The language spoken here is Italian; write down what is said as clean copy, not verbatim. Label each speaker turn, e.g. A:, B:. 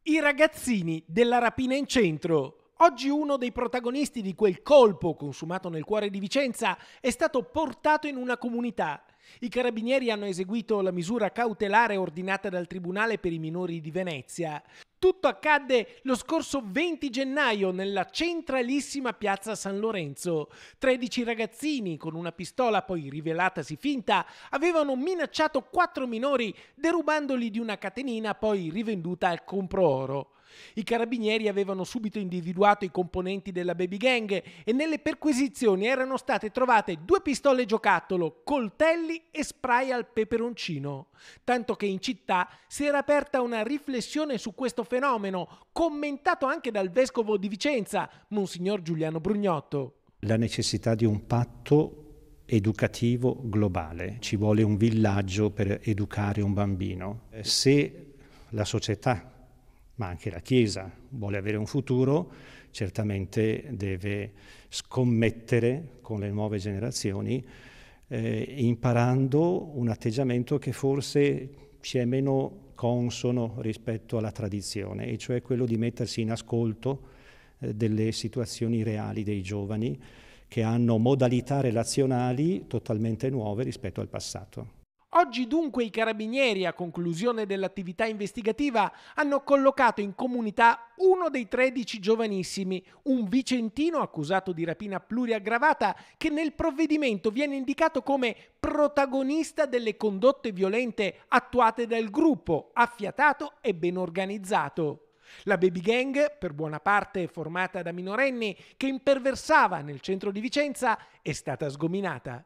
A: I ragazzini della rapina in centro. Oggi uno dei protagonisti di quel colpo consumato nel cuore di Vicenza è stato portato in una comunità. I carabinieri hanno eseguito la misura cautelare ordinata dal Tribunale per i minori di Venezia. Tutto accadde lo scorso 20 gennaio nella centralissima piazza San Lorenzo. 13 ragazzini con una pistola poi rivelatasi finta avevano minacciato 4 minori derubandoli di una catenina poi rivenduta al compro-oro. I carabinieri avevano subito individuato i componenti della baby gang e nelle perquisizioni erano state trovate 2 pistole giocattolo, coltelli e spray al peperoncino. Tanto che in città si era aperta una riflessione su questo fenomeno, commentato anche dal vescovo di Vicenza, Monsignor Giuliano Brugnotto.
B: La necessità di un patto educativo globale. Ci vuole un villaggio per educare un bambino. Se la società, ma anche la Chiesa, vuole avere un futuro, certamente deve scommettere con le nuove generazioni, imparando un atteggiamento che forse ci è meno consono rispetto alla tradizione, e cioè quello di mettersi in ascolto delle situazioni reali dei giovani che hanno modalità relazionali totalmente nuove rispetto al passato.
A: Oggi dunque i carabinieri, a conclusione dell'attività investigativa, hanno collocato in comunità uno dei 13 giovanissimi, un vicentino accusato di rapina pluriaggravata che nel provvedimento viene indicato come protagonista delle condotte violente attuate dal gruppo, affiatato e ben organizzato. La baby gang, per buona parte formata da minorenni, che imperversava nel centro di Vicenza, è stata sgominata.